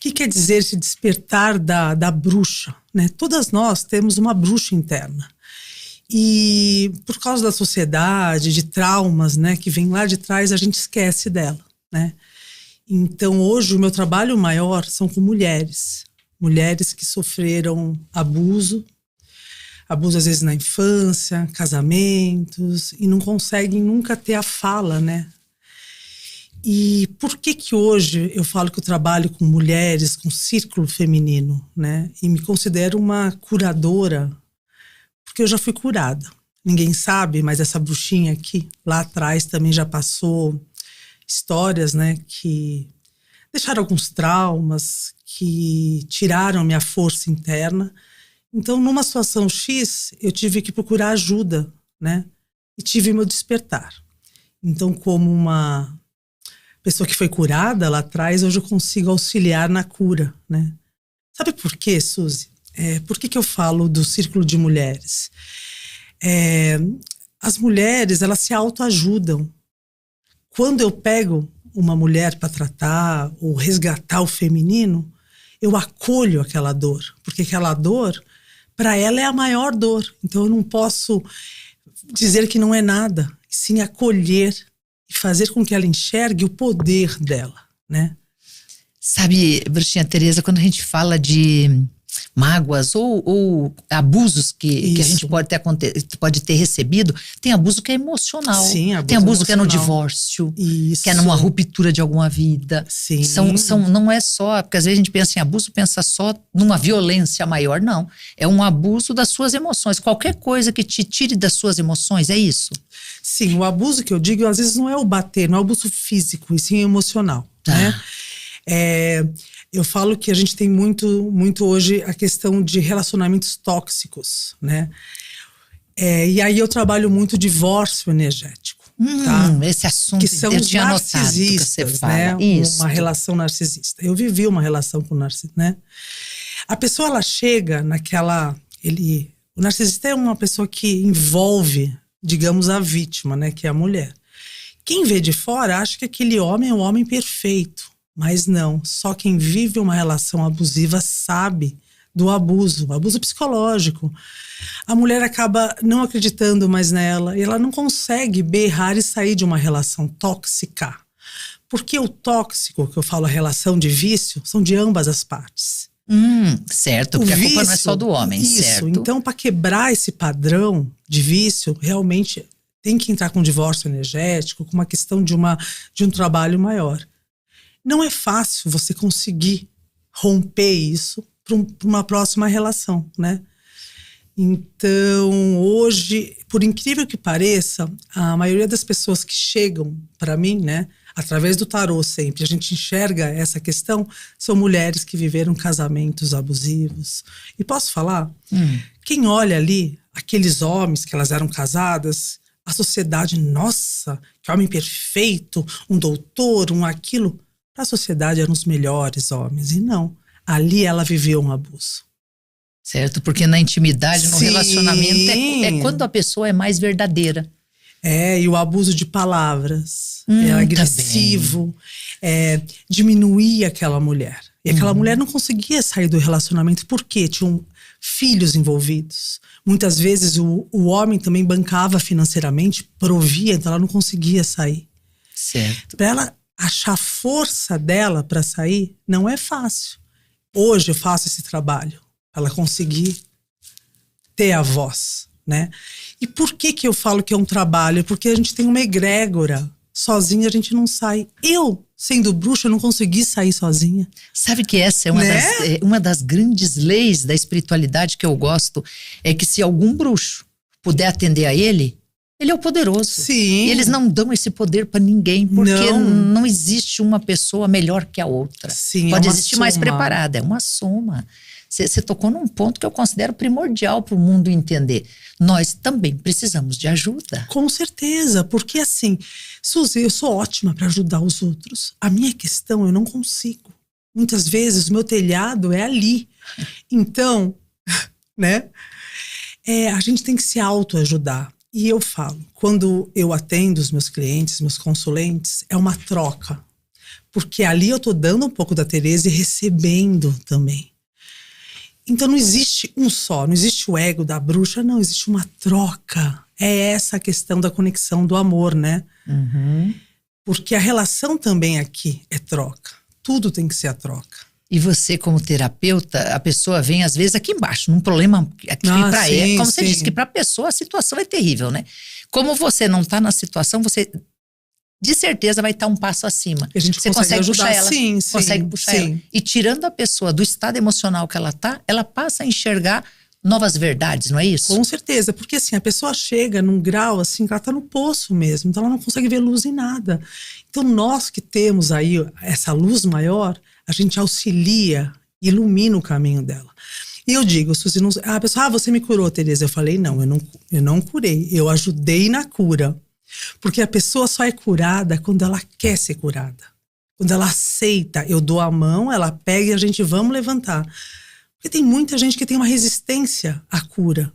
que quer dizer esse despertar da bruxa, né? Todas nós temos uma bruxa interna. E por causa da sociedade, de traumas, né, que vem lá de trás, a gente esquece dela, né? Então hoje o meu trabalho maior são com mulheres. Mulheres que sofreram abuso às vezes na infância, casamentos, e não conseguem nunca ter a fala, né? E por que hoje eu falo que eu trabalho com mulheres, com círculo feminino, né? E me considero uma curadora, porque eu já fui curada. Ninguém sabe, mas essa bruxinha aqui, lá atrás também já passou histórias, né? Que deixaram alguns traumas, que tiraram minha força interna. Então, numa situação X, eu tive que procurar ajuda, né? E tive meu despertar. Então, como uma pessoa que foi curada lá atrás, hoje eu consigo auxiliar na cura, né? Sabe por quê, Suzy? Por que eu falo do círculo de mulheres? As mulheres, elas se autoajudam. Quando eu pego uma mulher para tratar ou resgatar o feminino, eu acolho aquela dor, porque aquela dor, para ela, é a maior dor. Então eu não posso dizer que não é nada, sim acolher e fazer com que ela enxergue o poder dela, né? Sabe, bruxinha Tereza, quando a gente fala de mágoas ou abusos que a gente pode ter recebido, tem abuso que é emocional. Sim, abuso tem abuso emocional. Que é no divórcio, Isso. que é numa ruptura de alguma vida. Sim. Não é só, porque às vezes a gente pensa em abuso, pensa só numa violência maior, não. É um abuso das suas emoções. Qualquer coisa que te tire das suas emoções, é isso? Sim, o abuso que eu digo, às vezes não é o bater, não é o abuso físico, e sim emocional, né? Eu falo que a gente tem muito hoje a questão de relacionamentos tóxicos, né? E aí eu trabalho muito divórcio energético, tá? Esse assunto que são eu os tinha narcisistas, que você fala. né? Isso. Uma relação narcisista. Eu vivi uma relação com narcisista, né? A pessoa, ela chega naquela... O narcisista é uma pessoa que envolve, digamos, a vítima, né? Que é a mulher. Quem vê de fora acha que aquele homem é um homem perfeito. Mas não, só quem vive uma relação abusiva sabe do abuso psicológico. A mulher acaba não acreditando mais nela e ela não consegue berrar e sair de uma relação tóxica. Porque o tóxico, que eu falo a relação de vício, são de ambas as partes. Certo, porque a culpa não é só do homem, isso, certo? Então, para quebrar esse padrão de vício, realmente tem que entrar com um divórcio energético, com uma questão de um trabalho maior. Não é fácil você conseguir romper isso para uma próxima relação, né? Então, hoje, por incrível que pareça, a maioria das pessoas que chegam para mim, né, através do tarô sempre, a gente enxerga essa questão, são mulheres que viveram casamentos abusivos. E posso falar? Quem olha ali, aqueles homens que elas eram casadas, a sociedade, nossa, que homem perfeito, um doutor, aquilo... Para a sociedade eram os melhores homens. E não, ali ela viveu um abuso. Certo, porque na intimidade, no Sim. relacionamento, é quando a pessoa é mais verdadeira. E o abuso de palavras, agressivo, diminuía aquela mulher. E aquela mulher não conseguia sair do relacionamento porque tinham filhos envolvidos. Muitas vezes o homem também bancava financeiramente, provia, então ela não conseguia sair. Certo. Para ela achar a força dela para sair não é fácil. Hoje eu faço esse trabalho para ela conseguir ter a voz, né? E por que eu falo que é um trabalho? Porque a gente tem uma egrégora. Sozinha a gente não sai. Eu, sendo bruxa, não consegui sair sozinha. Sabe que essa é uma das grandes leis da espiritualidade que eu gosto, é que se algum bruxo puder atender a ele é o poderoso. Sim. E eles não dão esse poder para ninguém, porque não existe uma pessoa melhor que a outra. Sim, pode existir mais preparada, é uma soma. Você tocou num ponto que eu considero primordial para o mundo entender. Nós também precisamos de ajuda. Com certeza, porque assim, Suzy, eu sou ótima para ajudar os outros. A minha questão, eu não consigo. Muitas vezes o meu telhado é ali. Então, né? A gente tem que se autoajudar. E eu falo, quando eu atendo os meus clientes, meus consulentes, é uma troca. Porque ali eu tô dando um pouco da Tereza e recebendo também. Então não existe um só, não existe o ego da bruxa, não, existe uma troca. É essa a questão da conexão do amor, né? Porque a relação também aqui é troca. Tudo tem que ser a troca. E você, como terapeuta, a pessoa vem às vezes aqui embaixo, num problema aqui para ela. Como você disse, que para a pessoa a situação é terrível, né? Como você não está na situação, você de certeza vai estar um passo acima. A gente você consegue ajudar, puxar ela. Sim, consegue puxar ela. E tirando a pessoa do estado emocional que ela tá, ela passa a enxergar novas verdades, não é isso? Com certeza, porque assim, a pessoa chega num grau assim, que ela tá no poço mesmo, então ela não consegue ver luz em nada. Então nós que temos aí essa luz maior, a gente auxilia, ilumina o caminho dela. E eu digo, Suzy, a pessoa, você me curou, Tereza. Eu falei, não, eu não curei, eu ajudei na cura. Porque a pessoa só é curada quando ela quer ser curada. Quando ela aceita, eu dou a mão, ela pega e a gente vamos levantar. Porque tem muita gente que tem uma resistência à cura.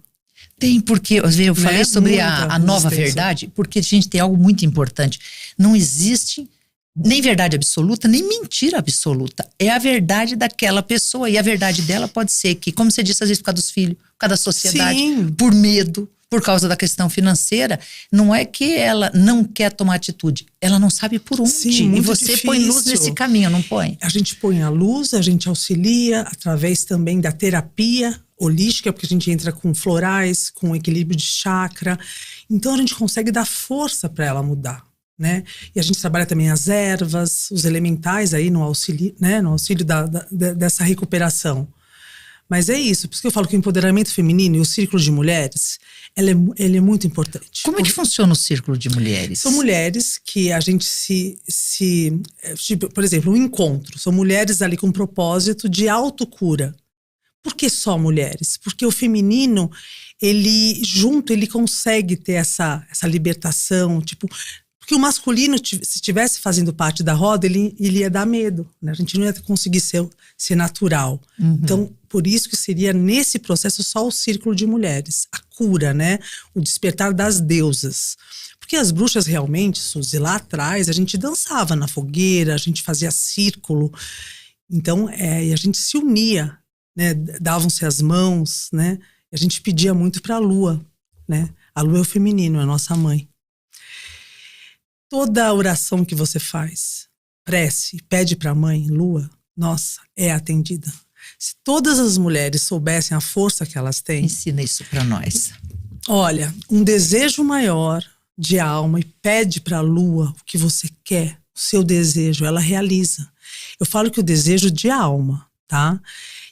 Tem, porque eu falei sobre a nova verdade, porque a gente tem algo muito importante. Não existe nem verdade absoluta, nem mentira absoluta. É a verdade daquela pessoa. E a verdade dela pode ser que, como você disse, às vezes por causa dos filhos, por causa da sociedade, por medo, por causa da questão financeira, não é que ela não quer tomar atitude, ela não sabe por onde. Sim, e você difícil. Põe luz nesse caminho, não põe? A gente põe a luz, a gente auxilia através também da terapia holística, porque a gente entra com florais, com equilíbrio de chakra. Então a gente consegue dar força para ela mudar, né? E a gente trabalha também as ervas, os elementais aí no auxílio, né? No auxílio dessa recuperação. Mas é isso, por isso que eu falo que o empoderamento feminino e o círculo de mulheres, ele é muito importante. Como é que funciona o círculo de mulheres? São mulheres que a gente tipo, por exemplo, um encontro. São mulheres ali com propósito de autocura. Por que só mulheres? Porque o feminino, ele consegue ter essa libertação, tipo... Porque o masculino, se estivesse fazendo parte da roda, ele ia dar medo, né? A gente não ia conseguir ser natural. Então, por isso que seria nesse processo só o círculo de mulheres. A cura, né? O despertar das deusas. Porque as bruxas realmente, Suzy, lá atrás, a gente dançava na fogueira, a gente fazia círculo. Então, e a gente se unia, né? Davam-se as mãos, né? E a gente pedia muito para a lua, né? A lua é o feminino, é a nossa mãe. Toda oração que você faz, prece, pede para a mãe, lua, nossa, é atendida. Se todas as mulheres soubessem a força que elas têm... Ensina isso para nós. Olha, um desejo maior de alma e pede para a lua o que você quer, o seu desejo, ela realiza. Eu falo que o desejo de alma, tá?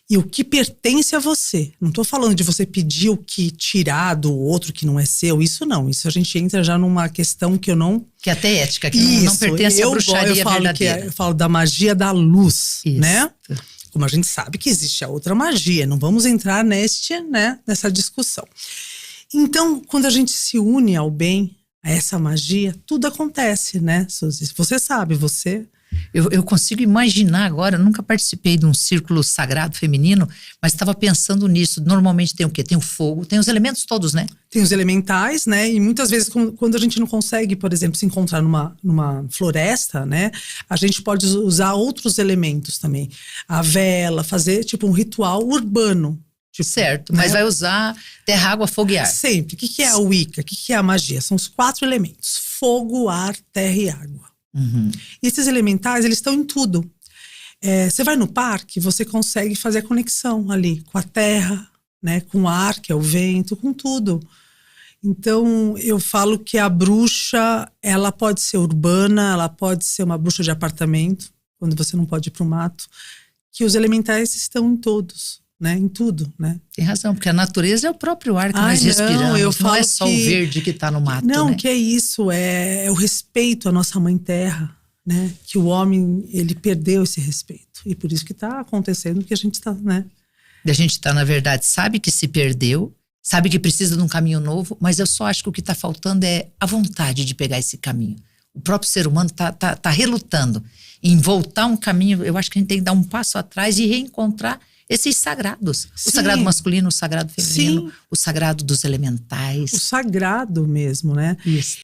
E o que pertence a você. Não estou falando de você pedir o que tirar do outro que não é seu. Isso não. Isso a gente entra já numa questão que eu não... Que é até ética, que não pertence à bruxaria verdadeira. Eu falo da magia da luz, né? Como a gente sabe que existe a outra magia. Não vamos entrar nessa discussão. Então, quando a gente se une ao bem, a essa magia, tudo acontece, né, Suzy? Você sabe, você... Eu consigo imaginar agora, eu nunca participei de um círculo sagrado feminino, mas estava pensando nisso. Normalmente tem o quê? Tem o fogo, tem os elementos todos, né? Tem os elementais, né? E muitas vezes quando a gente não consegue, por exemplo, se encontrar numa floresta, né? A gente pode usar outros elementos também. A vela, fazer tipo um ritual urbano. Tipo, certo, mas vai usar terra, água, fogo e ar. Sempre. O que é a Wicca? O que é a magia? São os 4 elementos. Fogo, ar, terra e água. E esses elementais, eles estão em tudo. Você vai no parque, você consegue fazer a conexão ali com a terra, né, com o ar, que é o vento, com tudo. Então, eu falo que a bruxa, ela pode ser urbana, ela pode ser uma bruxa de apartamento, quando você não pode ir para o mato, que os elementais estão em todos. Né, em tudo, né? Tem razão, porque a natureza é o próprio ar que nós respiramos, não é só o verde que está no mato. Não, né? Que é isso, é o respeito à nossa mãe terra, né? Que o homem, ele perdeu esse respeito. E por isso que está acontecendo, que a gente está, né? A gente está, na verdade, sabe que se perdeu, sabe que precisa de um caminho novo, mas eu só acho que o que está faltando é a vontade de pegar esse caminho. O próprio ser humano tá relutando em voltar um caminho. Eu acho que a gente tem que dar um passo atrás e reencontrar esses sagrados. Sim. O sagrado masculino, o sagrado feminino, Sim. o sagrado dos elementais. O sagrado mesmo, né? Isso.